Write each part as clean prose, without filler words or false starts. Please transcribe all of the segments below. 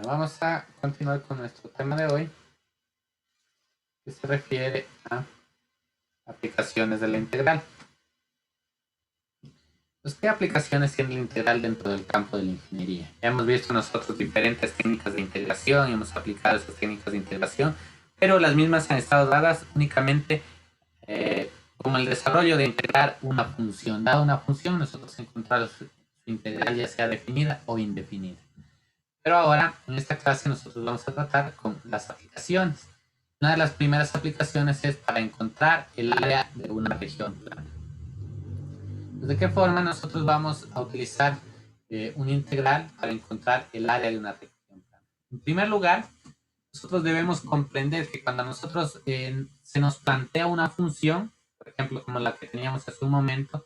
Bueno, vamos a continuar con nuestro tema de hoy, que se refiere a aplicaciones de la integral. Pues, ¿qué aplicaciones tiene la integral dentro del campo de la ingeniería? Ya hemos visto nosotros diferentes técnicas de integración y hemos aplicado esas técnicas de integración, pero las mismas han estado dadas únicamente como el desarrollo de integrar una función. Dada una función, nosotros encontramos su integral ya sea definida o indefinida. Pero ahora, en esta clase, nosotros vamos a tratar con las aplicaciones. Una de las primeras aplicaciones es para encontrar el área de una región plana. ¿De qué forma nosotros vamos a utilizar un integral para encontrar el área de una región plana? En primer lugar, nosotros debemos comprender que cuando nosotros se nos plantea una función, por ejemplo, como la que teníamos hace un momento,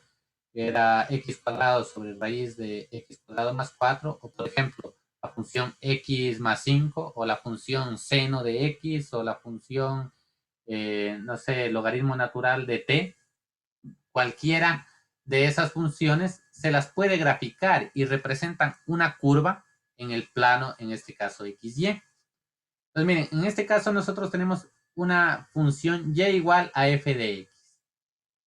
que era x cuadrado sobre raíz de x cuadrado más 4, o por ejemplo, la función x más 5, o la función seno de x, o la función, no sé, logaritmo natural de t, cualquiera de esas funciones se las puede graficar y representan una curva en el plano, en este caso XY. Entonces, miren, en este caso nosotros tenemos una función y igual a f de x.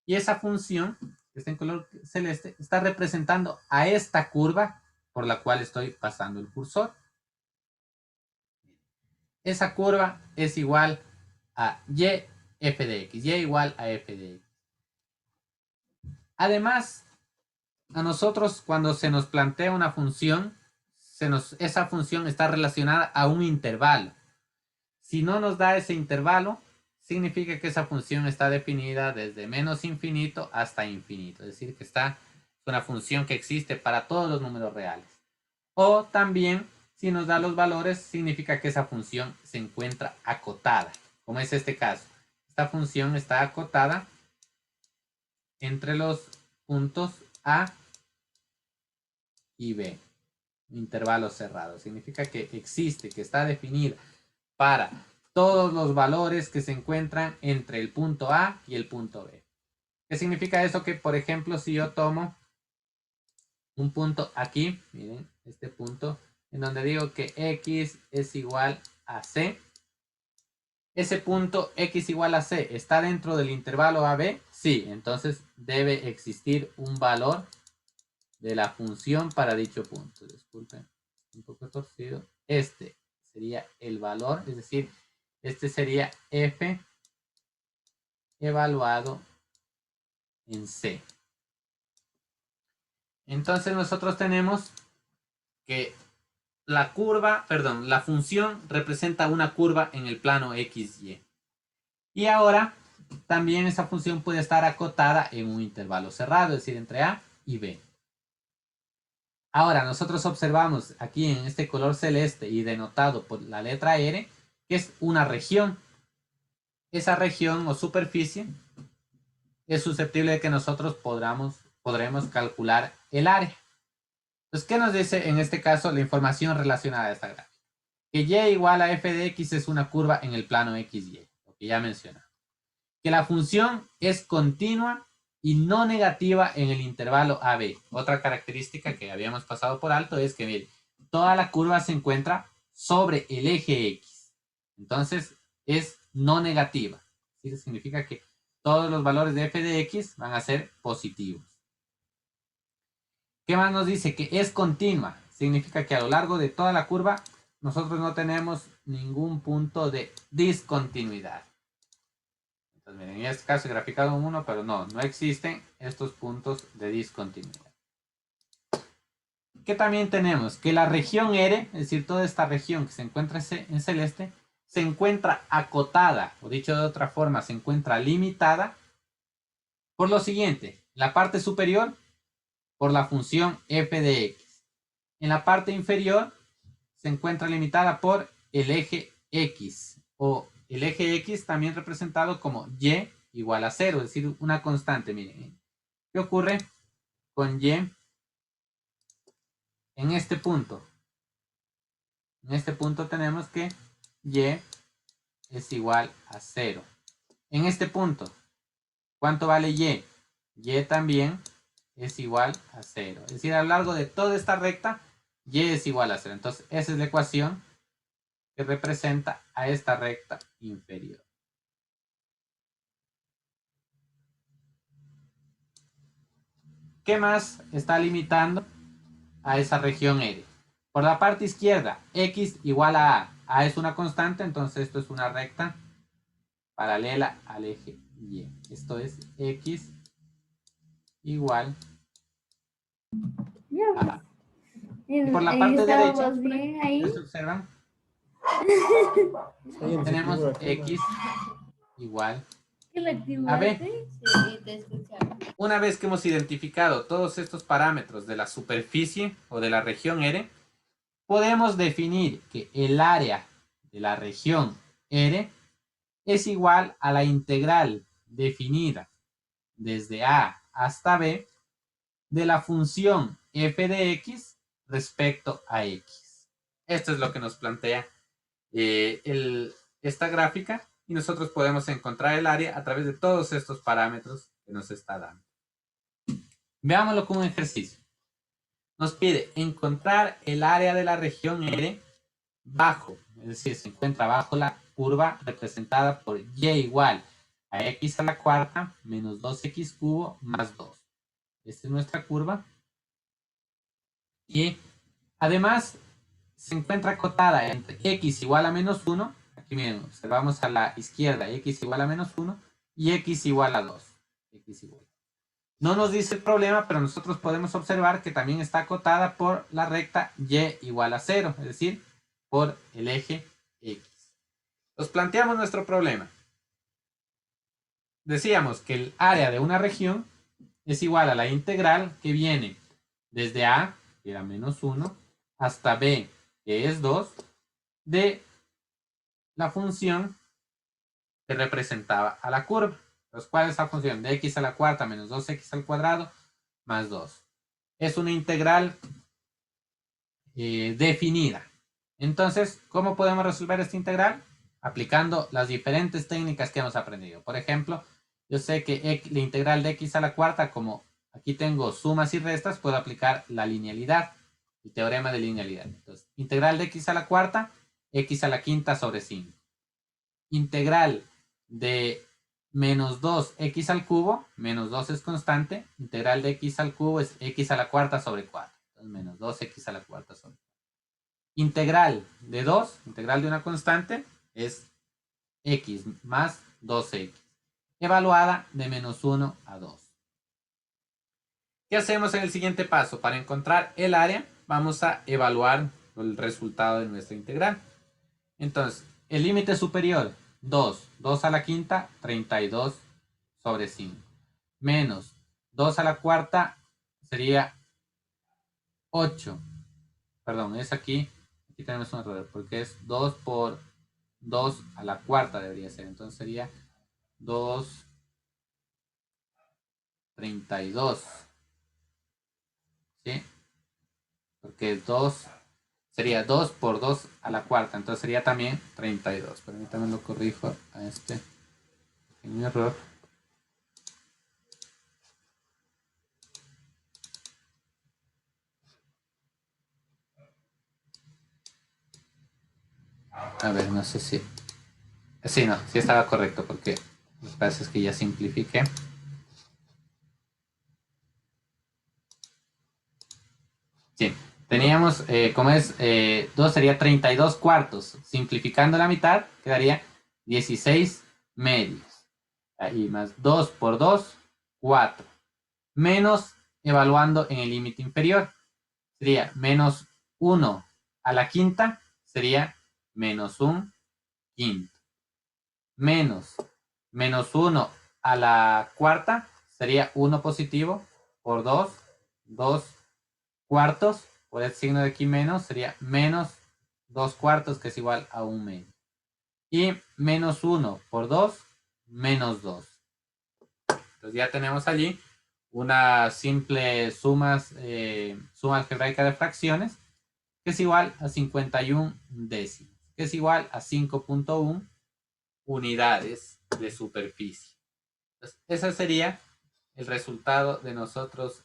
Y esa función, que está en color celeste, está representando a esta curva por la cual estoy pasando el cursor. Esa curva es igual a y f de x, y igual a f de x. Además, a nosotros cuando se nos plantea una función, esa función está relacionada a un intervalo. Si no nos da ese intervalo, significa que esa función está definida desde menos infinito hasta infinito. Es decir, que es una función que existe para todos los números reales. O también, si nos da los valores, significa que esa función se encuentra acotada, como es este caso. Esta función está acotada entre los puntos A y B. Intervalo cerrado. Significa que existe, que está definida para todos los valores que se encuentran entre el punto A y el punto B. ¿Qué significa eso? Que, por ejemplo, si yo tomo un punto aquí, miren, este punto, en donde digo que X es igual a C, ese punto X igual a C está dentro del intervalo AB, sí, entonces debe existir un valor de la función para dicho punto. Disculpen, un poco torcido. Este sería el valor, es decir, este sería f evaluado en C. Entonces nosotros tenemos que la función representa una curva en el plano XY. Y ahora también esa función puede estar acotada en un intervalo cerrado, es decir, entre A y B. Ahora nosotros observamos aquí en este color celeste y denotado por la letra R, que es una región. Esa región o superficie es susceptible de que nosotros podremos calcular el área. Entonces, ¿qué nos dice en este caso la información relacionada a esta gráfica? Que y igual a f de x es una curva en el plano XY, lo que ya mencionamos. Que la función es continua y no negativa en el intervalo AB. Otra característica que habíamos pasado por alto es que, miren, toda la curva se encuentra sobre el eje X. Entonces, es no negativa. Eso significa que todos los valores de f de x van a ser positivos. ¿Qué más nos dice? Que es continua. Significa que a lo largo de toda la curva nosotros no tenemos ningún punto de discontinuidad. Entonces, miren, en este caso he graficado un 1, pero no existen estos puntos de discontinuidad. ¿Qué también tenemos? Que la región R, es decir, toda esta región que se encuentra en celeste, se encuentra acotada, o dicho de otra forma, se encuentra limitada por lo siguiente. La parte superior, por la función f de x. En la parte inferior, se encuentra limitada por el eje x, o el eje x también representado como y igual a 0, es decir, una constante. Miren, ¿qué ocurre con y en este punto? En este punto tenemos que y es igual a 0. En este punto, ¿cuánto vale y? Y también es igual a 0. Es decir, a lo largo de toda esta recta, y es igual a 0. Entonces, esa es la ecuación que representa a esta recta inferior. ¿Qué más está limitando a esa región R? Por la parte izquierda, x igual a a. A es una constante, entonces esto es una recta paralela al eje Y. Esto es x igual a A. Y por la parte derecha, ¿se observan? Tenemos x igual a b. Una vez que hemos identificado todos estos parámetros de la superficie o de la región R, podemos definir que el área de la región R es igual a la integral definida desde A hasta B de la función f de x respecto a x. Esto es lo que nos plantea esta gráfica, y nosotros podemos encontrar el área a través de todos estos parámetros que nos está dando. Veámoslo como un ejercicio. Nos pide encontrar el área de la región R bajo, es decir, se encuentra bajo la curva representada por y igual a x a la cuarta menos 2x cubo más 2. Esta es nuestra curva. Y además se encuentra acotada entre x igual a menos 1. Aquí miren, observamos a la izquierda x igual a menos 1 y x igual a 2. X igual. No nos dice el problema, pero nosotros podemos observar que también está acotada por la recta y igual a 0, es decir, por el eje x. Nos planteamos nuestro problema. Decíamos que el área de una región es igual a la integral que viene desde a, que era menos 1, hasta b, que es 2, de la función que representaba a la curva. Entonces, ¿cuál es la función? De x a la cuarta menos 2x al cuadrado más 2. Es una integral definida. Entonces, ¿cómo podemos resolver esta integral? Aplicando las diferentes técnicas que hemos aprendido. Por ejemplo, yo sé que la integral de x a la cuarta, como aquí tengo sumas y restas, puedo aplicar la linealidad, el teorema de linealidad. Entonces, integral de x a la cuarta, x a la quinta sobre 5. Integral de menos 2x al cubo, menos 2 es constante, integral de x al cubo es x a la cuarta sobre 4. Entonces, menos 2x a la cuarta sobre 4. Integral de 2, integral de una constante, es x más 2x, evaluada de menos 1 a 2. ¿Qué hacemos en el siguiente paso? Para encontrar el área, vamos a evaluar el resultado de nuestra integral. Entonces, el límite superior, 2. 2 a la quinta, 32 sobre 5. Menos 2 a la cuarta sería 8. Perdón, es aquí. Aquí tenemos un error, porque es 2 por 2 a la cuarta debería ser. Entonces sería 2, 32. ¿Sí? Porque 2 sería 2 por 2 a la cuarta. Entonces sería también 32. Permítanme lo corrijo a este pequeño error. A ver, no sé si... Sí, no, sí estaba correcto, porque lo que pasa es que ya simplifiqué. Sí, teníamos, como es 2 sería 32 cuartos. Simplificando la mitad, quedaría 16 medios. Ahí más 2 por 2, 4. Menos, evaluando en el límite inferior, sería menos 1 a la quinta, sería menos 1 quinto. Menos 1 a la cuarta sería 1 positivo por 2, 2 cuartos, por el signo de aquí menos, sería menos 2 cuartos, que es igual a 1 medio. Y menos 1 por 2, menos 2. Entonces ya tenemos allí una simple suma algebraica de fracciones, que es igual a 51 décimos, que es igual a 5.1 unidades de superficie. Entonces, ese sería el resultado de nosotros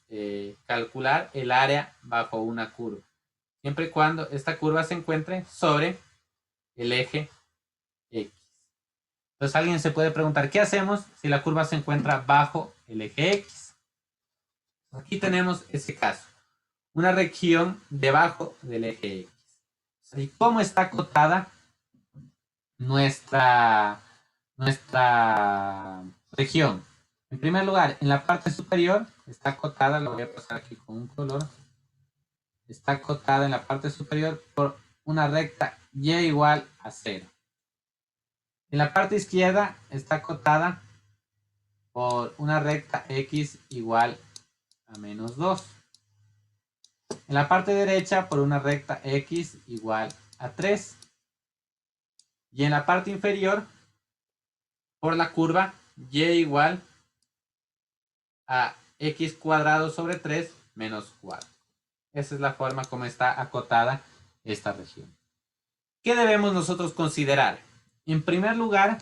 calcular el área bajo una curva, siempre y cuando esta curva se encuentre sobre el eje X. Entonces alguien se puede preguntar, ¿qué hacemos si la curva se encuentra bajo el eje X? Aquí tenemos ese caso, una región debajo del eje X. ¿Y cómo está acotada nuestra región? En primer lugar, en la parte superior está acotada, lo voy a pasar aquí con un color, está acotada en la parte superior por una recta y igual a 0. En la parte izquierda está acotada por una recta x igual a menos 2. En la parte derecha por una recta x igual a 3. Y en la parte inferior por la curva y igual a x cuadrado sobre 3 menos 4. Esa es la forma como está acotada esta región. ¿Qué debemos nosotros considerar? En primer lugar,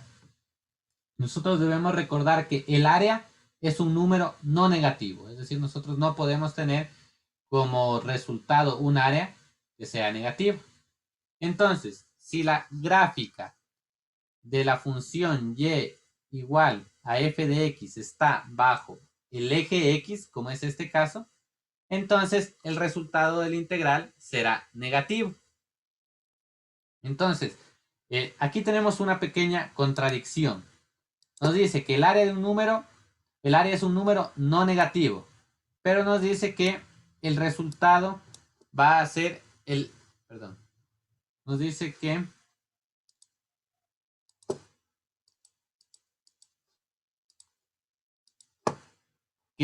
nosotros debemos recordar que el área es un número no negativo. Es decir, nosotros no podemos tener como resultado un área que sea negativa. Entonces, si la gráfica de la función y igual a f de x está bajo el eje x, como es este caso, entonces el resultado del integral será negativo. Entonces, aquí tenemos una pequeña contradicción. Nos dice que el área es un número no negativo, pero nos dice que el resultado va a ser nos dice que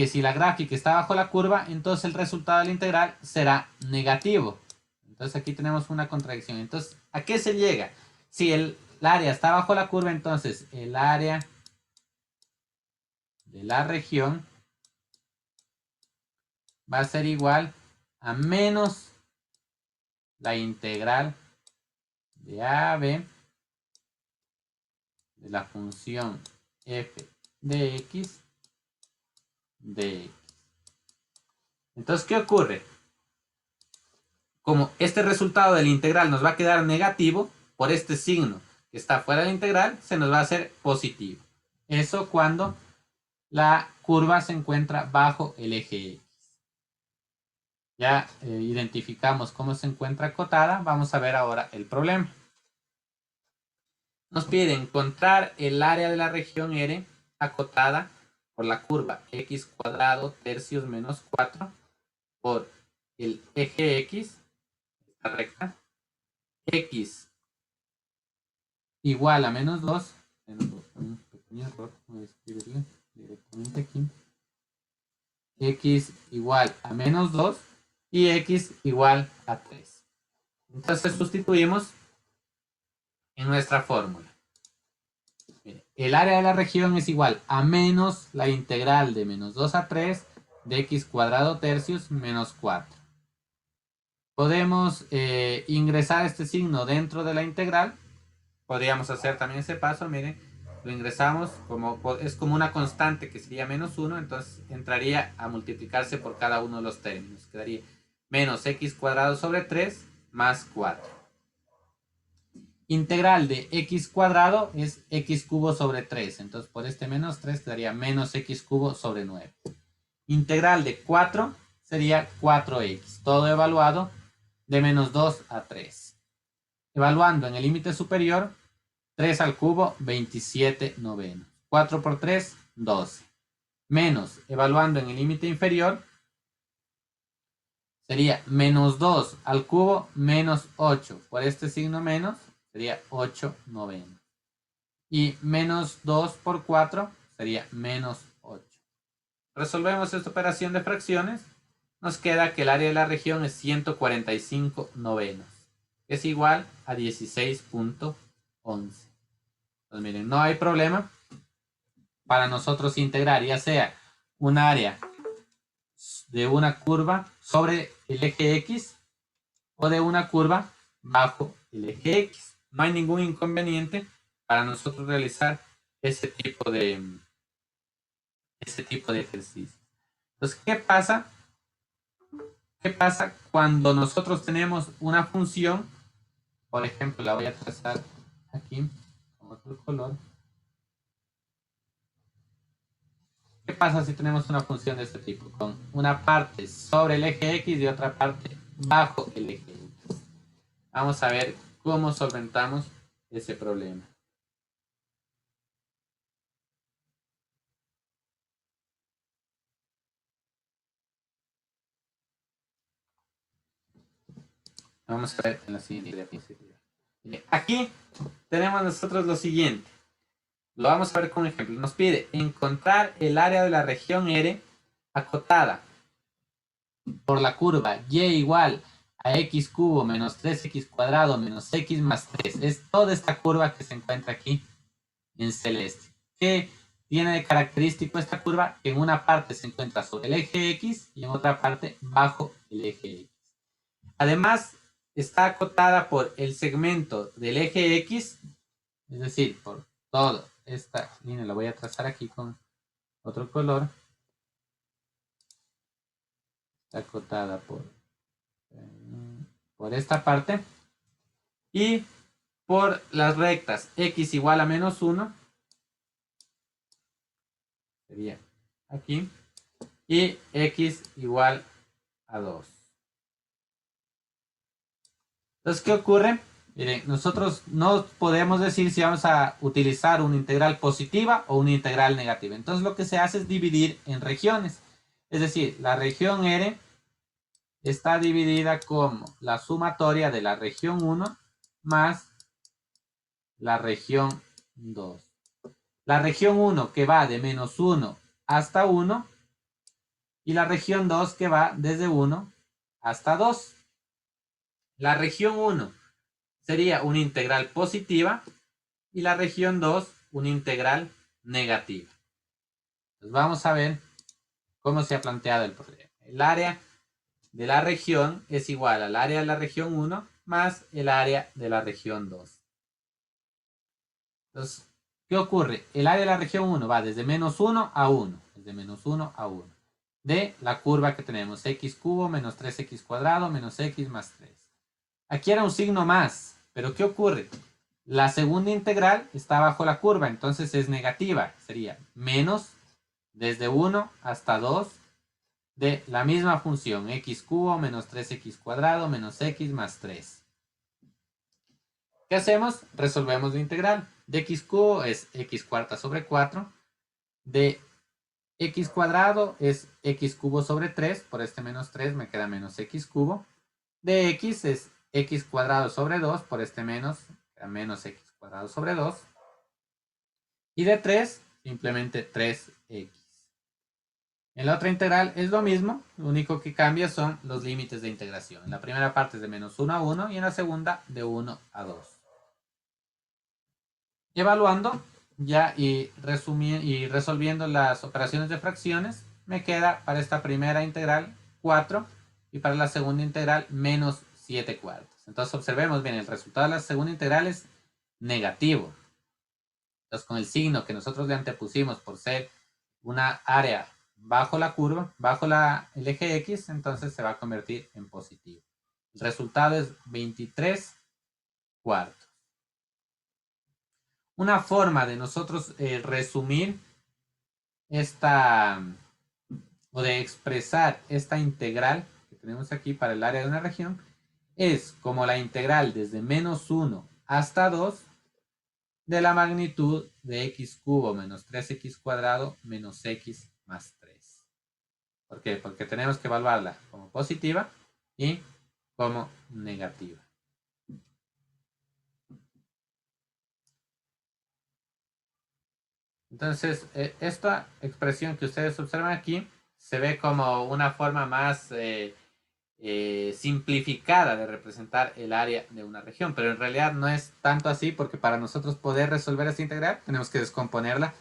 si la gráfica está bajo la curva, entonces el resultado del integral será negativo. Entonces aquí tenemos una contradicción. Entonces, ¿a qué se llega? Si el área está bajo la curva, entonces el área de la región va a ser igual a menos la integral de a a b de la función f de x de x. Entonces, ¿qué ocurre? Como este resultado del integral nos va a quedar negativo, por este signo que está fuera del integral, se nos va a hacer positivo. Eso cuando la curva se encuentra bajo el eje X. Ya identificamos cómo se encuentra acotada. Vamos a ver ahora el problema. Nos pide encontrar el área de la región R acotada por la curva x cuadrado tercios menos 4 por el eje X, esta recta, x igual a menos 2, un pequeño error, voy a escribirle directamente aquí, x igual a menos 2 y x igual a 3. Entonces sustituimos en nuestra fórmula. El área de la región es igual a menos la integral de menos 2 a 3 de x cuadrado tercios menos 4. Podemos ingresar este signo dentro de la integral. Podríamos hacer también ese paso, miren, lo ingresamos, es como una constante que sería menos 1, entonces entraría a multiplicarse por cada uno de los términos. Quedaría menos x cuadrado sobre 3 más 4. Integral de x cuadrado es x cubo sobre 3. Entonces por este menos 3 quedaría menos x cubo sobre 9. Integral de 4 sería 4x. Todo evaluado de menos 2 a 3. Evaluando en el límite superior, 3 al cubo, 27 novenos. 4 por 3, 12. Menos, evaluando en el límite inferior, sería menos 2 al cubo, menos 8. Por este signo menos, sería 8 novenos. Y menos 2 por 4 sería menos 8. Resolvemos esta operación de fracciones. Nos queda que el área de la región es 145 novenos. Es igual a 16.11. Entonces miren, no hay problema para nosotros integrar ya sea un área de una curva sobre el eje X o de una curva bajo el eje X. No hay ningún inconveniente para nosotros realizar ese tipo de ejercicio. Entonces, ¿qué pasa? ¿Qué pasa cuando nosotros tenemos una función Por ejemplo, la voy a trazar aquí con otro color. ¿Qué pasa si tenemos una función de este tipo? Con una parte sobre el eje X y otra parte bajo el eje X. Vamos a ver cómo solventamos ese problema. Vamos a ver en la siguiente diapositiva. Aquí tenemos nosotros lo siguiente. Lo vamos a ver con un ejemplo. Nos pide encontrar el área de la región R acotada por la curva y igual a x cubo menos 3x cuadrado menos x más 3. Es toda esta curva que se encuentra aquí en celeste. ¿Qué tiene de característico esta curva? Que en una parte se encuentra sobre el eje X y en otra parte bajo el eje X. Además, está acotada por el segmento del eje X, es decir, por todo esta línea. La voy a trazar aquí con otro color. Está acotada por esta parte y por las rectas x igual a menos 1, sería aquí, y x igual a 2. Entonces, ¿qué ocurre? Miren, nosotros no podemos decir si vamos a utilizar una integral positiva o una integral negativa. Entonces, lo que se hace es dividir en regiones. Es decir, la región R está dividida como la sumatoria de la región 1 más la región 2. La región 1 que va de menos 1 hasta 1 y la región 2 que va desde 1 hasta 2. La región 1 sería una integral positiva y la región 2 una integral negativa. Entonces vamos a ver cómo se ha planteado el problema. El área de la región es igual al área de la región 1 más el área de la región 2. Entonces, ¿qué ocurre? El área de la región 1 va desde menos 1 a 1. Desde menos 1 a 1. De la curva que tenemos, x cubo menos 3x cuadrado menos x más 3. Aquí era un signo más, pero ¿qué ocurre? La segunda integral está bajo la curva, entonces es negativa. Sería menos desde 1 hasta 2 de la misma función, x cubo menos 3x cuadrado menos x más 3. ¿Qué hacemos? Resolvemos la integral. De x cubo es x cuarta sobre 4. De x cuadrado es x cubo sobre 3. Por este menos 3 me queda menos x cubo. De x es x cuadrado sobre 2. Por este menos, queda menos x cuadrado sobre 2. Y de 3, simplemente 3x. En la otra integral es lo mismo, lo único que cambia son los límites de integración. En la primera parte es de menos 1 a 1 y en la segunda de 1 a 2. Evaluando ya y resolviendo las operaciones de fracciones, me queda para esta primera integral 4 y para la segunda integral menos 7 cuartos. Entonces observemos bien, el resultado de la segunda integral es negativo. Entonces con el signo que nosotros le antepusimos por ser una área bajo la curva, bajo el eje X, entonces se va a convertir en positivo. El resultado es 23 cuartos. Una forma de nosotros resumir esta o de expresar esta integral que tenemos aquí para el área de una región es como la integral desde menos 1 hasta 2 de la magnitud de x cubo menos 3x cuadrado menos x más 3. ¿Por qué? Porque tenemos que evaluarla como positiva y como negativa. Entonces, esta expresión que ustedes observan aquí se ve como una forma más simplificada de representar el área de una región, pero en realidad no es tanto así porque para nosotros poder resolver esta integral tenemos que descomponerla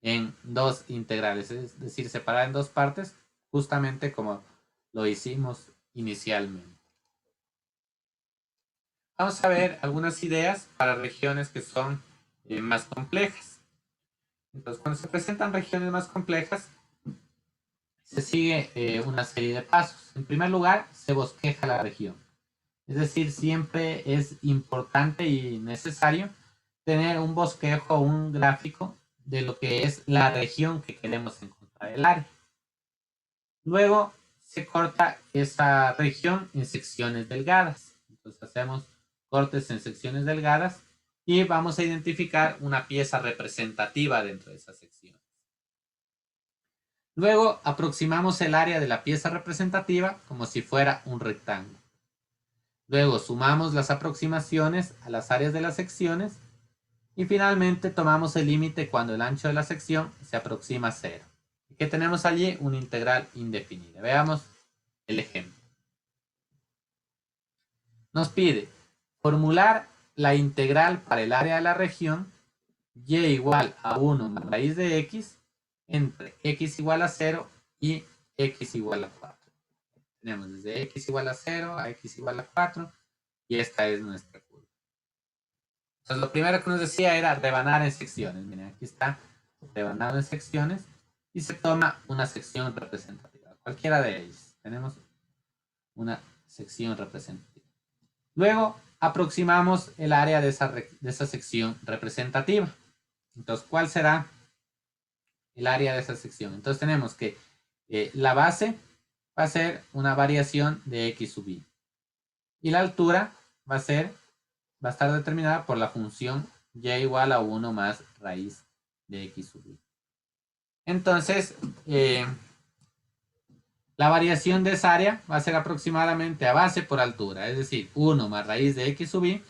en dos integrales, es decir, separada en dos partes, justamente como lo hicimos inicialmente. Vamos a ver algunas ideas para regiones que son más complejas. Entonces, cuando se presentan regiones más complejas, se sigue una serie de pasos. En primer lugar, se bosqueja la región. Es decir, siempre es importante y necesario tener un bosquejo o un gráfico de lo que es la región que queremos encontrar el área. Luego se corta esa región en secciones delgadas. Entonces hacemos cortes en secciones delgadas y vamos a identificar una pieza representativa dentro de esa sección. Luego aproximamos el área de la pieza representativa como si fuera un rectángulo. Luego sumamos las aproximaciones a las áreas de las secciones y finalmente tomamos el límite cuando el ancho de la sección se aproxima a 0. ¿Y qué tenemos allí? Una integral indefinida. Veamos el ejemplo. Nos pide formular la integral para el área de la región y igual a 1 más raíz de x entre x igual a 0 y x igual a 4. Tenemos desde x igual a 0 a x igual a 4 y esta es nuestra curva. Entonces lo primero que nos decía era rebanar en secciones. Miren, aquí está rebanado en secciones y se toma una sección representativa. Cualquiera de ellas. Tenemos una sección representativa. Luego aproximamos el área de esa sección representativa. Entonces, ¿cuál será el área de esa sección? Entonces tenemos que la base va a ser una variación de x sub y. Y la altura va a estar determinada por la función y igual a 1 más raíz de x sub y. Entonces, la variación de esa área va a ser aproximadamente a base por altura, es decir, 1 más raíz de x sub y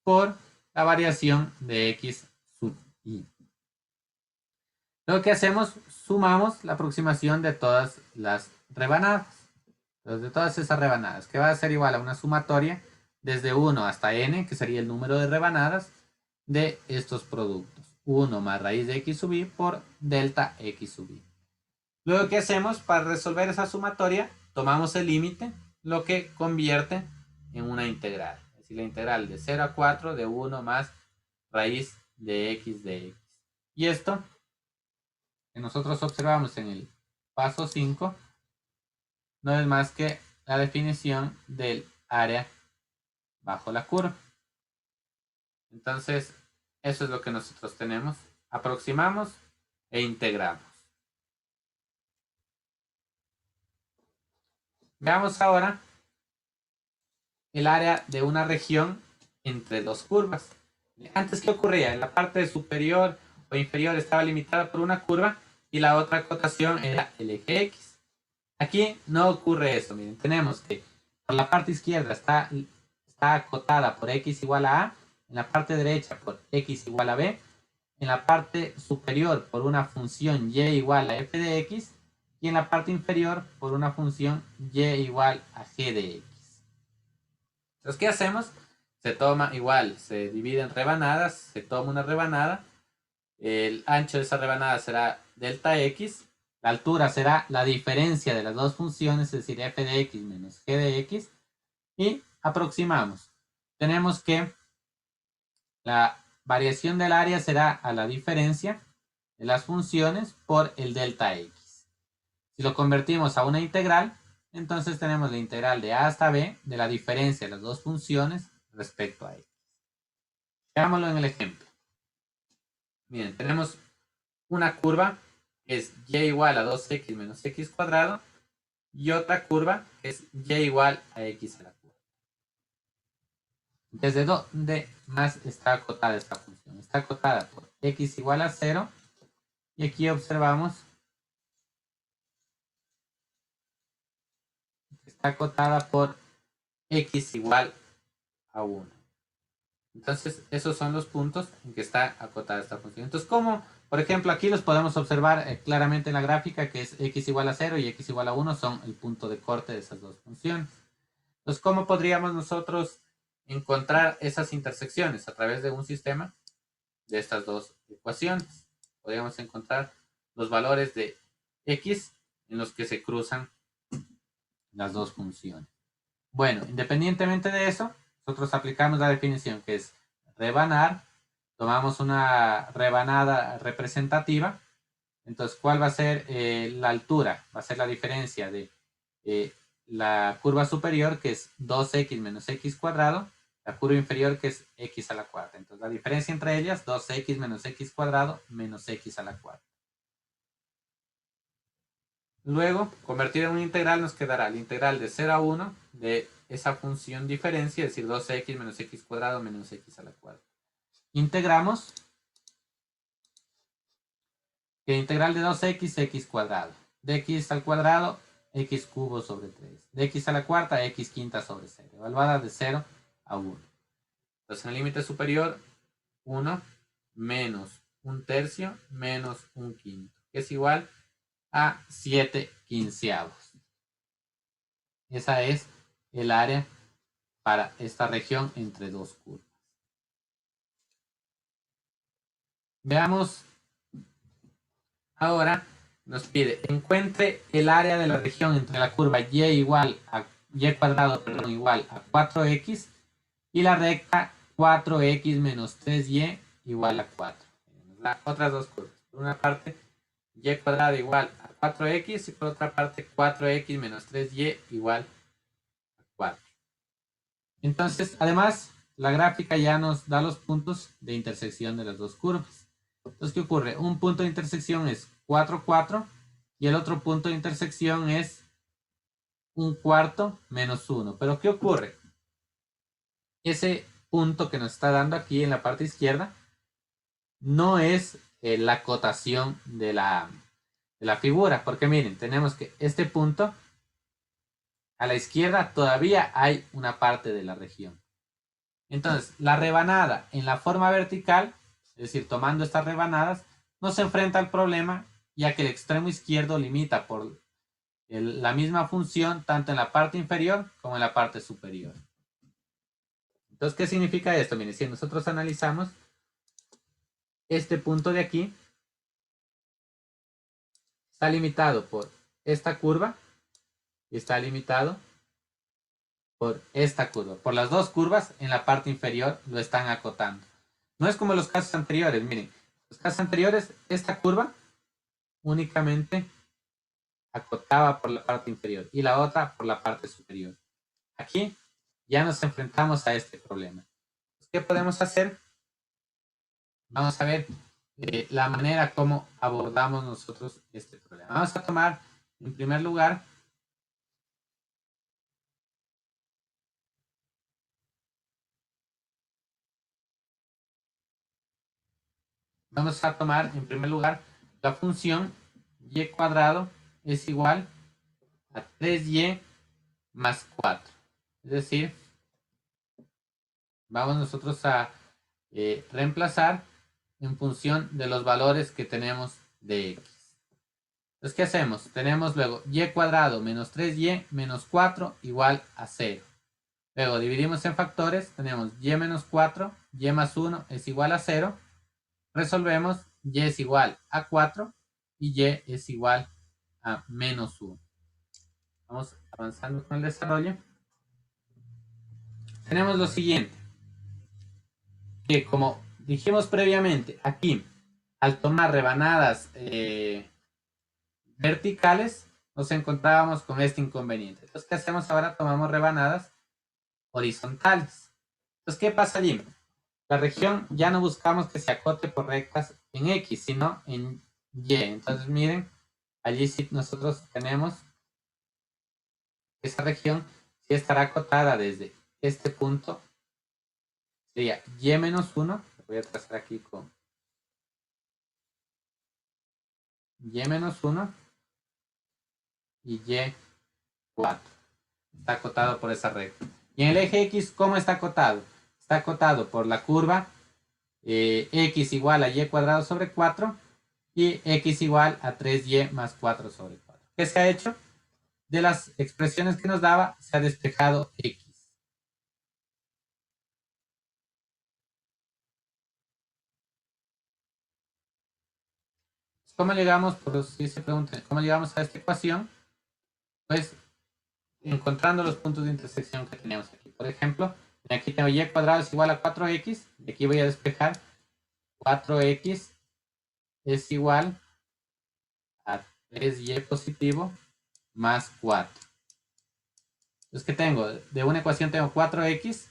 por la variación de x sub y. Lo que hacemos, sumamos la aproximación de todas las rebanadas. Entonces, de todas esas rebanadas, que va a ser igual a una sumatoria desde 1 hasta n, que sería el número de rebanadas de estos productos. 1 más raíz de x sub y por delta x sub y. Luego, ¿qué hacemos? Para resolver esa sumatoria, tomamos el límite, lo que convierte en una integral. Es decir, la integral de 0 a 4 de 1 más raíz de x de x. Y esto que nosotros observamos en el paso 5 no es más que la definición del área bajo la curva. Entonces, eso es lo que nosotros tenemos. Aproximamos e integramos. Veamos ahora el área de una región entre dos curvas. Antes, ¿qué ocurría? En la parte superior o inferior estaba limitada por una curva y la otra acotación era el eje X. Aquí no ocurre eso. Miren, tenemos que por la parte izquierda está acotada por x igual a a, en la parte derecha por x igual a b, en la parte superior por una función y igual a f de x y en la parte inferior por una función y igual a g de x. Entonces, ¿qué hacemos? Se toma igual, se divide en rebanadas, se toma una rebanada, el ancho de esa rebanada será delta x, la altura será la diferencia de las dos funciones, es decir, f de x menos g de x, y aproximamos. Tenemos que la variación del área será a la diferencia de las funciones por el delta x. Si lo convertimos a una integral, entonces tenemos la integral de a hasta b de la diferencia de las dos funciones respecto a x. Veámoslo en el ejemplo. Miren, tenemos una curva que es y igual a 2x menos x cuadrado y otra curva que es y igual a x a la cuarta. ¿Desde dónde más está acotada esta función? Está acotada por x igual a 0 y aquí observamos que está acotada por x igual a 1. Entonces, esos son los puntos en que está acotada esta función. Entonces, ¿cómo? Por ejemplo, aquí los podemos observar claramente en la gráfica, que es x igual a 0 y x igual a 1 son el punto de corte de esas dos funciones. Entonces, ¿cómo podríamos nosotros encontrar esas intersecciones? A través de un sistema de estas dos ecuaciones. Podríamos encontrar los valores de x en los que se cruzan las dos funciones. Bueno, independientemente de eso, nosotros aplicamos la definición que es rebanar, tomamos una rebanada representativa, entonces ¿cuál va a ser la altura? Va a ser la diferencia de la curva superior, que es 2x menos x cuadrado, la curva inferior, que es x a la cuarta. Entonces la diferencia entre ellas, 2x menos x cuadrado menos x a la cuarta. Luego, convertir en un integral, nos quedará el integral de 0 a 1 de esa función diferencia, es decir, 2x menos x cuadrado menos x a la cuarta. Integramos el integral de 2x, x cuadrado. De x al cuadrado, x cubo sobre 3. De x a la cuarta, x quinta sobre 0. Evaluada de 0 a 1. Entonces, en el límite superior, 1 menos 1/3 menos 1/5, que es igual a 7/15. Esa es el área para esta región entre dos curvas. Veamos ahora, nos pide, encuentre el área de la región entre la curva y igual a y cuadrado, perdón, igual a 4x y la recta 4x menos 3y igual a 4. Las otras dos curvas. Por una parte, y cuadrado igual a 4x y por otra parte 4x menos 3y igual a 4. Entonces, además, la gráfica ya nos da los puntos de intersección de las dos curvas. Entonces, ¿qué ocurre? Un punto de intersección es 4, 4 y el otro punto de intersección es 1/4 menos 1. Pero ¿qué ocurre? Ese punto que nos está dando aquí en la parte izquierda no es la cotación de la figura, porque miren, tenemos que este punto a la izquierda todavía hay una parte de la región. Entonces, la rebanada en la forma vertical, es decir, tomando estas rebanadas, no se enfrenta al problema, ya que el extremo izquierdo limita por la misma función tanto en la parte inferior como en la parte superior. Entonces, ¿qué significa esto? Miren, si nosotros analizamos este punto de aquí, está limitado por esta curva y está limitado por esta curva. Por las dos curvas en la parte inferior lo están acotando. No es como los casos anteriores, miren. Los casos anteriores, esta curva únicamente acotaba por la parte inferior y la otra por la parte superior. Aquí ya nos enfrentamos a este problema. ¿Qué podemos hacer? Vamos a ver la manera como abordamos nosotros este problema. Vamos a tomar, en primer lugar, la función y cuadrado es igual a 3y más 4. Es decir, vamos nosotros a reemplazar en función de los valores que tenemos de x. Entonces, ¿qué hacemos? Tenemos luego y cuadrado menos 3y menos 4 igual a 0. Luego dividimos en factores, tenemos y menos 4, y más 1 es igual a 0. Resolvemos, y es igual a 4 y y es igual a menos 1. Vamos avanzando con el desarrollo. Tenemos lo siguiente, que como dijimos previamente, aquí al tomar rebanadas verticales nos encontrábamos con este inconveniente. Entonces, ¿qué hacemos ahora? Tomamos rebanadas horizontales. Entonces, ¿qué pasa allí? La región ya no buscamos que se acote por rectas en X, sino en Y. Entonces, miren, allí sí nosotros tenemos esa región, sí estará acotada desde este punto, sería Y menos 1, voy a trazar aquí con Y menos 1 y Y 4. Está acotado por esa recta. Y en el eje X, ¿cómo está acotado? Está acotado por la curva X igual a Y cuadrado sobre 4 y X igual a 3Y más 4 sobre 4. ¿Qué se ha hecho? De las expresiones que nos daba, se ha despejado X. ¿Cómo llegamos, por si se preguntan, cómo llegamos a esta ecuación? Pues encontrando los puntos de intersección que tenemos aquí. Por ejemplo, aquí tengo y cuadrado es igual a 4x, y aquí voy a despejar 4x es igual a 3y positivo más 4. Entonces, ¿qué tengo? De una ecuación tengo 4x,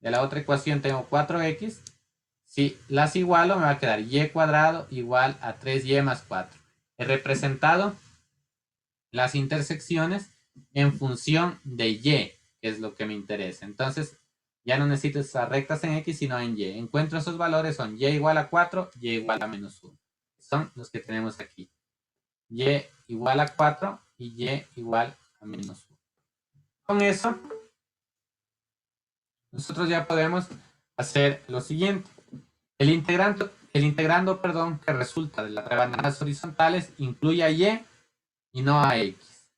de la otra ecuación tengo 4x. Si las igualo, me va a quedar y cuadrado igual a 3y más 4. He representado las intersecciones en función de y, que es lo que me interesa. Entonces, ya no necesito esas rectas en x, sino en y. Encuentro esos valores, son y igual a 4, y igual a menos 1. Son los que tenemos aquí. Y igual a 4 y y igual a menos 1. Con eso, nosotros ya podemos hacer lo siguiente. El integrando que resulta de las rebanadas horizontales incluye a y no a x.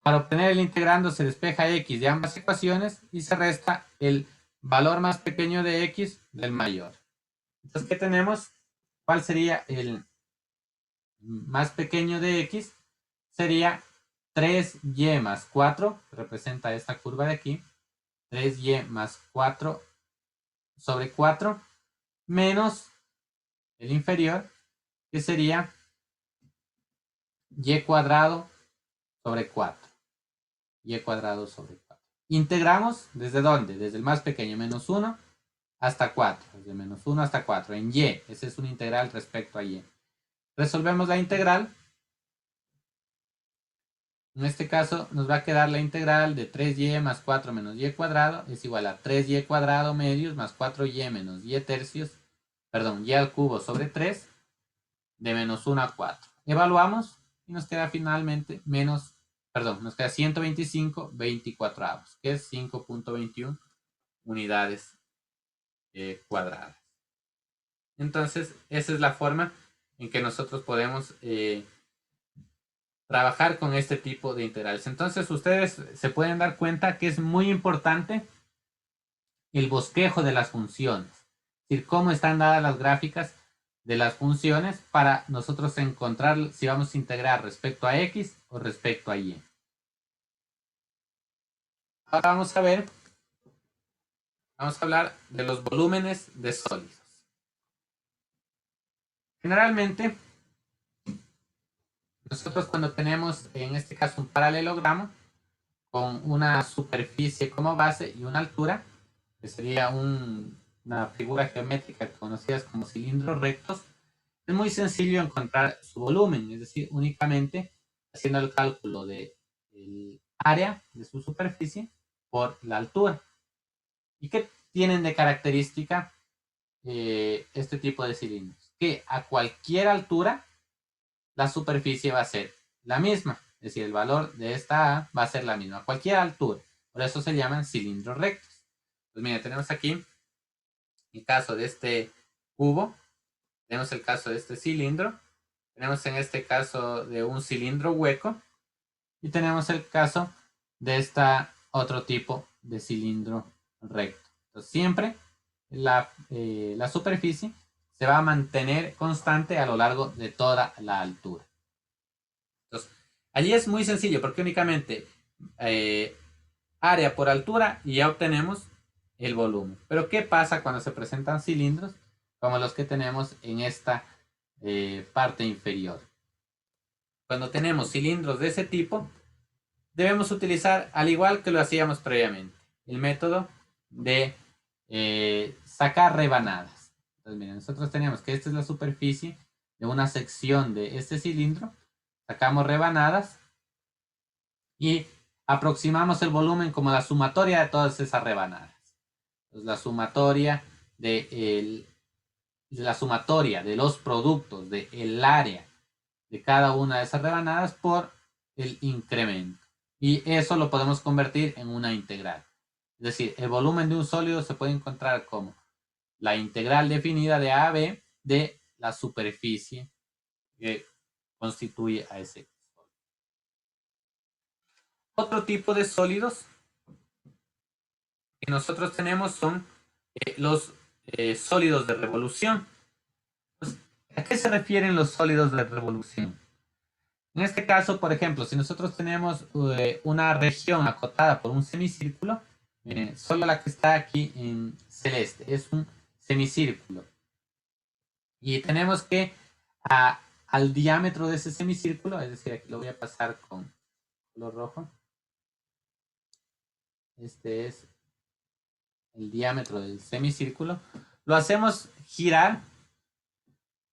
Para obtener el integrando se despeja x de ambas ecuaciones y se resta el valor más pequeño de x del mayor. Entonces, ¿qué tenemos? ¿Cuál sería el más pequeño de x? Sería 3y más 4, que representa esta curva de aquí. 3y más 4 sobre 4 menos el inferior, que sería y cuadrado sobre 4. Y cuadrado sobre 4. Integramos desde dónde? Desde el más pequeño, menos 1 hasta 4. Desde menos 1 hasta 4. En y. Ese es un integral respecto a y. Resolvemos la integral. En este caso nos va a quedar la integral de 3y más 4 menos y cuadrado es igual a 3y cuadrado medios más 4y menos y tercios, perdón, y al cubo sobre 3 de menos 1 a 4. Evaluamos y nos queda finalmente nos queda 125/24, que es 5.21 unidades cuadradas. Entonces, esa es la forma en que nosotros podemos trabajar con este tipo de integrales. Entonces, ustedes se pueden dar cuenta que es muy importante el bosquejo de las funciones, es decir, cómo están dadas las gráficas de las funciones para nosotros encontrar si vamos a integrar respecto a x o respecto a y. Ahora vamos a hablar de los volúmenes de sólidos. Generalmente, nosotros cuando tenemos en este caso un paralelogramo con una superficie como base y una altura, que sería una figura geométrica conocida como cilindros rectos, es muy sencillo encontrar su volumen, es decir, únicamente haciendo el cálculo del área de su superficie por la altura. ¿Y qué tienen de característica este tipo de cilindros? Que a cualquier altura la superficie va a ser la misma, es decir, el valor de esta A va a ser la misma a cualquier altura. Por eso se llaman cilindros rectos. Pues mira, tenemos aquí el caso de este cubo, tenemos el caso de este cilindro, tenemos en este caso de un cilindro hueco y tenemos el caso de esta otro tipo de cilindro recto. Entonces, siempre la superficie se va a mantener constante a lo largo de toda la altura. Entonces, allí es muy sencillo porque únicamente área por altura y ya obtenemos el volumen. Pero ¿qué pasa cuando se presentan cilindros como los que tenemos en esta parte inferior? Cuando tenemos cilindros de ese tipo, debemos utilizar, al igual que lo hacíamos previamente, el método de sacar rebanadas. Entonces, miren, nosotros tenemos que esta es la superficie de una sección de este cilindro, sacamos rebanadas y aproximamos el volumen como la sumatoria de todas esas rebanadas. Entonces, la sumatoria de los productos del área de cada una de esas rebanadas por el incremento. Y eso lo podemos convertir en una integral. Es decir, el volumen de un sólido se puede encontrar como la integral definida de A a B de la superficie que constituye a ese sólido. Otro tipo de sólidos que nosotros tenemos son los sólidos de revolución. Pues, ¿a qué se refieren los sólidos de revolución? En este caso, por ejemplo, si nosotros tenemos una región acotada por un semicírculo, miren, solo la que está aquí en celeste es un semicírculo. Y tenemos que al diámetro de ese semicírculo, es decir, aquí lo voy a pasar con color rojo, Este es el diámetro del semicírculo. Lo hacemos girar,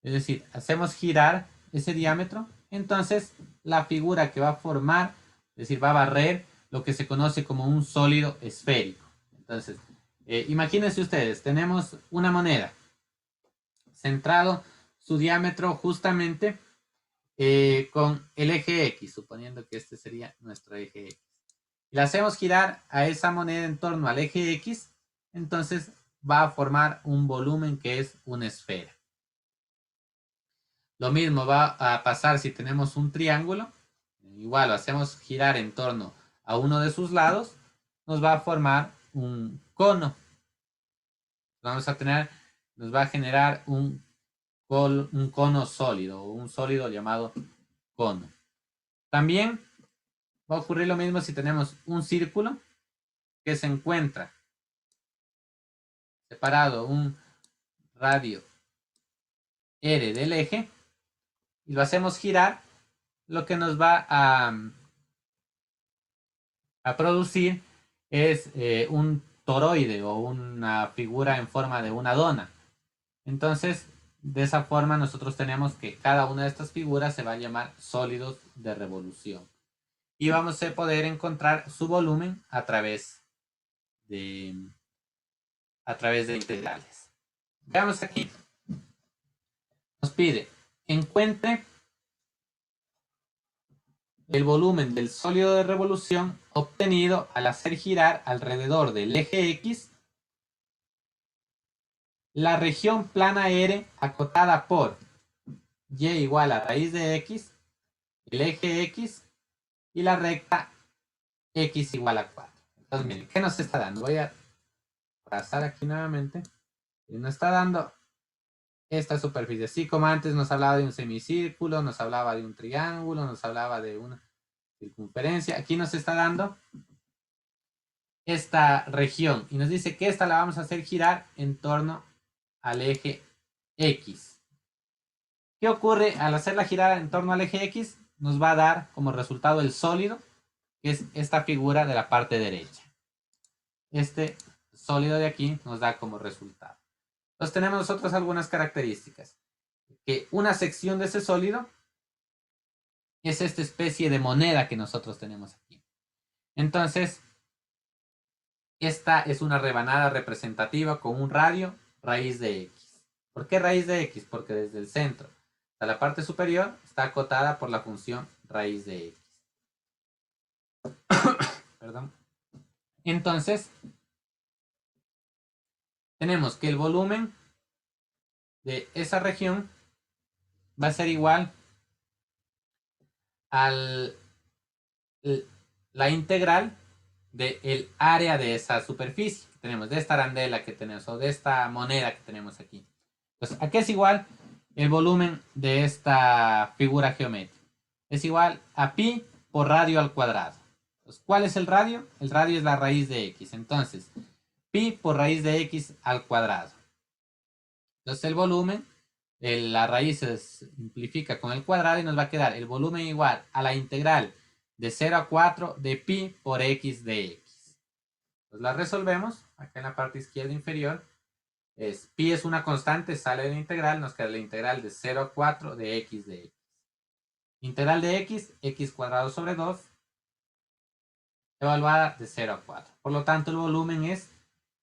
es decir, hacemos girar ese diámetro. Entonces, la figura que va a formar, es decir, va a barrer lo que se conoce como un sólido esférico. Entonces, imagínense ustedes, tenemos una moneda centrado su diámetro justamente con el eje X, suponiendo que este sería nuestro eje X. Y la hacemos girar a esa moneda en torno al eje X, entonces va a formar un volumen que es una esfera. Lo mismo va a pasar si tenemos un triángulo. Igual lo hacemos girar en torno a uno de sus lados, nos va a formar un cono. Vamos a tener, nos va a generar un cono sólido, o un sólido llamado cono. También va a ocurrir lo mismo si tenemos un círculo que se encuentra separado un radio R del eje y lo hacemos girar, lo que nos va a producir es un toroide o una figura en forma de una dona. Entonces, de esa forma nosotros tenemos que cada una de estas figuras se va a llamar sólidos de revolución. Y vamos a poder encontrar su volumen a través de integrales. Veamos aquí. Nos pide, encuentre el volumen del sólido de revolución obtenido al hacer girar alrededor del eje X la región plana R acotada por y igual a raíz de X, el eje X y la recta X igual a 4. Entonces, miren, ¿qué nos está dando? Voy a trazar aquí nuevamente. Y nos está dando esta superficie. Así como antes nos hablaba de un semicírculo, nos hablaba de un triángulo, nos hablaba de una circunferencia. Aquí nos está dando esta región y nos dice que esta la vamos a hacer girar en torno al eje X. ¿Qué ocurre al hacerla girar en torno al eje X? Nos va a dar como resultado el sólido, que es esta figura de la parte derecha. Este sólido de aquí nos da como resultado. Entonces tenemos nosotros algunas características. Que una sección de ese sólido es esta especie de moneda que nosotros tenemos aquí. Entonces, esta es una rebanada representativa con un radio raíz de X. ¿Por qué raíz de X? Porque desde el centro a la parte superior está acotada por la función raíz de X. Perdón. Entonces, tenemos que el volumen de esa región va a ser igual a la integral del área de esa superficie que tenemos, de esta arandela que tenemos o de esta moneda que tenemos aquí. Entonces, ¿a qué es igual el volumen de esta figura geométrica? Es igual a pi por radio al cuadrado. Entonces, ¿cuál es el radio? El radio es la raíz de x. Entonces, pi por raíz de x al cuadrado. Entonces, el volumen, la raíz se simplifica con el cuadrado y nos va a quedar el volumen igual a la integral de 0 a 4 de pi por x de x. Pues la resolvemos acá en la parte izquierda inferior. Pi es una constante, sale de la integral, nos queda la integral de 0 a 4 de x de x. Integral de x, x cuadrado sobre 2, evaluada de 0 a 4. Por lo tanto, el volumen es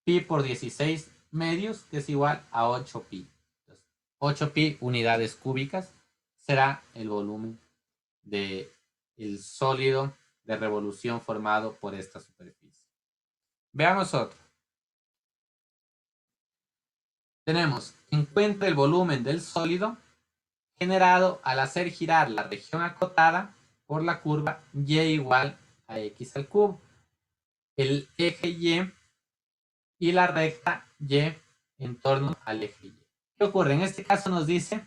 pi por 16 medios, que es igual a 8 pi. Entonces, 8 pi unidades cúbicas será el volumen del sólido de revolución formado por esta superficie. Veamos otro. Tenemos, encuentra el volumen del sólido generado al hacer girar la región acotada por la curva y igual a x al cubo. El eje y la recta y en torno al eje y. ¿Qué ocurre? En este caso nos dice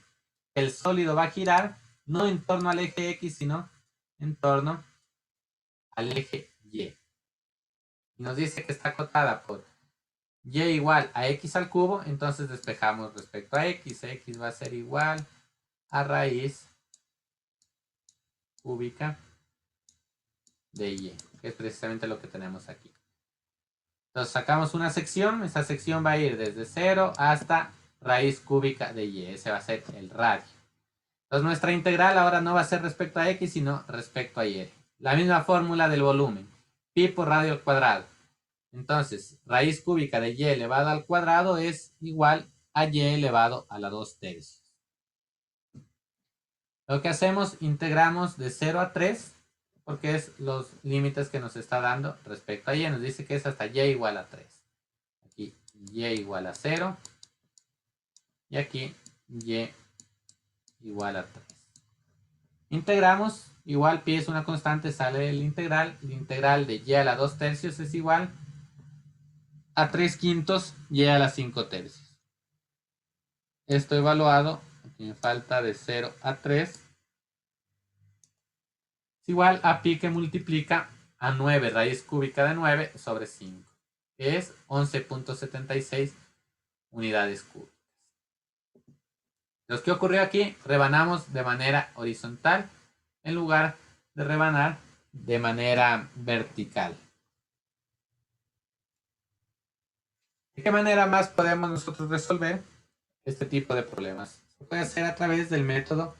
que el sólido va a girar no en torno al eje x, sino en torno al eje y. Y nos dice que está acotada por y igual a x al cubo, entonces despejamos respecto a x. X va a ser igual a raíz cúbica de y, que es precisamente lo que tenemos aquí. Entonces sacamos una sección, esa sección va a ir desde 0 hasta raíz cúbica de y, ese va a ser el radio. Entonces nuestra integral ahora no va a ser respecto a x, sino respecto a y. La misma fórmula del volumen, pi por radio al cuadrado. Entonces, raíz cúbica de y elevado al cuadrado es igual a y elevado a la 2/3. Lo que hacemos, integramos de 0 a 3, porque es los límites que nos está dando respecto a y. Nos dice que es hasta y igual a 3. Aquí y igual a 0. Y aquí y igual a 3. Integramos, igual pi es una constante, sale el integral. La integral de y a la 2/3 es igual a 3/5 y a la 5/3. Esto evaluado, aquí me falta de 0 a 3, es igual a pi que multiplica a 9 raíz cúbica de 9 sobre 5, que es 11.76 unidades cúbicas. Lo que ocurrió aquí, rebanamos de manera horizontal en lugar de rebanar de manera vertical. ¿De qué manera más podemos nosotros resolver este tipo de problemas? Se puede hacer a través del método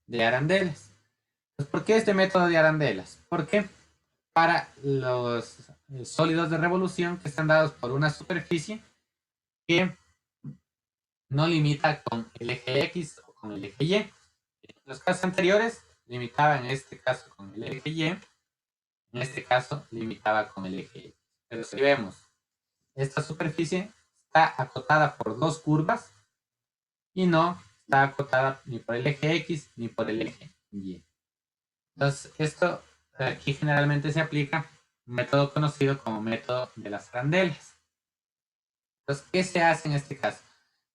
de arandelas. Pues, ¿por qué este método de arandelas? Porque para los sólidos de revolución que están dados por una superficie que no limita con el eje X o con el eje Y. En los casos anteriores limitaba en este caso con el eje Y, en este caso limitaba con el eje X. Pero si vemos, esta superficie está acotada por dos curvas y no está acotada ni por el eje X ni por el eje Y. Entonces, esto aquí generalmente se aplica un método conocido como método de las arandelas. Entonces, ¿qué se hace en este caso?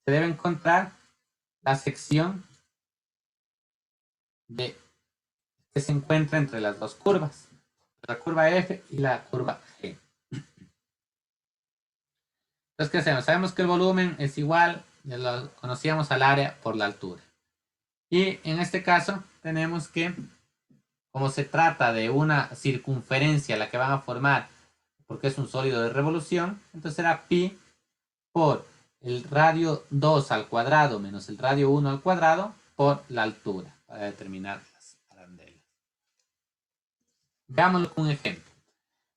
Se debe encontrar la sección que se encuentra entre las dos curvas, la curva F y la curva G. Entonces, ¿qué hacemos? Sabemos que el volumen es igual, ya lo conocíamos, al área por la altura. Y en este caso tenemos que, como se trata de una circunferencia la que van a formar, porque es un sólido de revolución, entonces será pi por el radio 2 al cuadrado menos el radio 1 al cuadrado por la altura, para determinar las arandelas. Veámoslo con un ejemplo.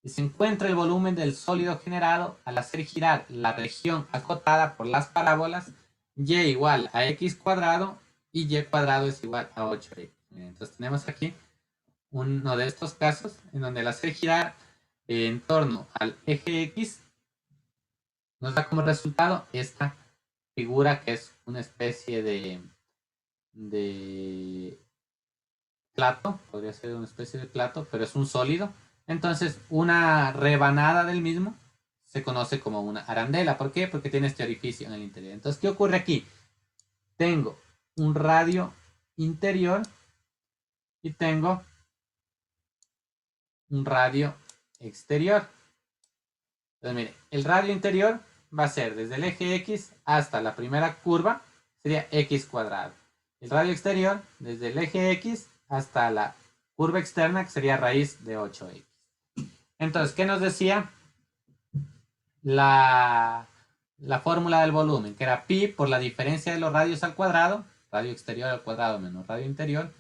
Se encuentra el volumen del sólido generado al hacer girar la región acotada por las parábolas y igual a x cuadrado y y cuadrado es igual a 8x. Entonces tenemos aquí uno de estos casos en donde al hacer girar en torno al eje X nos da como resultado esta figura que es una especie de plato, podría ser una especie de plato, pero es un sólido. Entonces, una rebanada del mismo se conoce como una arandela. ¿Por qué? Porque tiene este orificio en el interior. Entonces, ¿qué ocurre aquí? Tengo un radio interior y tengo un radio exterior. Entonces, mire, el radio interior va a ser desde el eje X hasta la primera curva, sería x cuadrado. El radio exterior, desde el eje X hasta la curva externa, que sería raíz de 8x. Entonces, ¿qué nos decía la fórmula del volumen? Que era pi por la diferencia de los radios al cuadrado, radio exterior al cuadrado menos radio interior,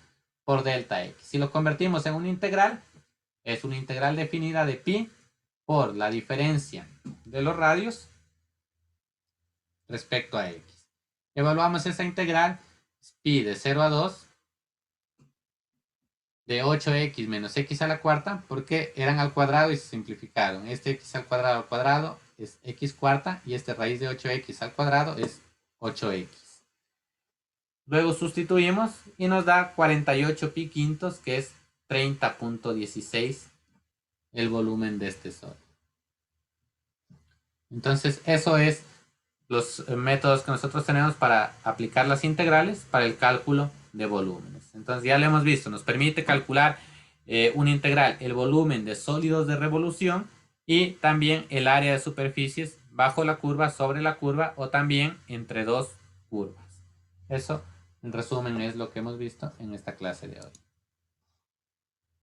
por delta x. Si lo convertimos en una integral, es una integral definida de pi por la diferencia de los radios respecto a x. Evaluamos esa integral, pi de 0 a 2, de 8x menos x a la cuarta, porque eran al cuadrado y se simplificaron. Este x al cuadrado es x cuarta y este raíz de 8x al cuadrado es 8x. Luego sustituimos y nos da 48 pi quintos, que es 30.16 el volumen de este sólido. Entonces, eso es los métodos que nosotros tenemos para aplicar las integrales para el cálculo de volúmenes. Entonces, ya lo hemos visto, nos permite calcular una integral, el volumen de sólidos de revolución y también el área de superficies bajo la curva, sobre la curva o también entre dos curvas. Eso, en resumen, es lo que hemos visto en esta clase de hoy.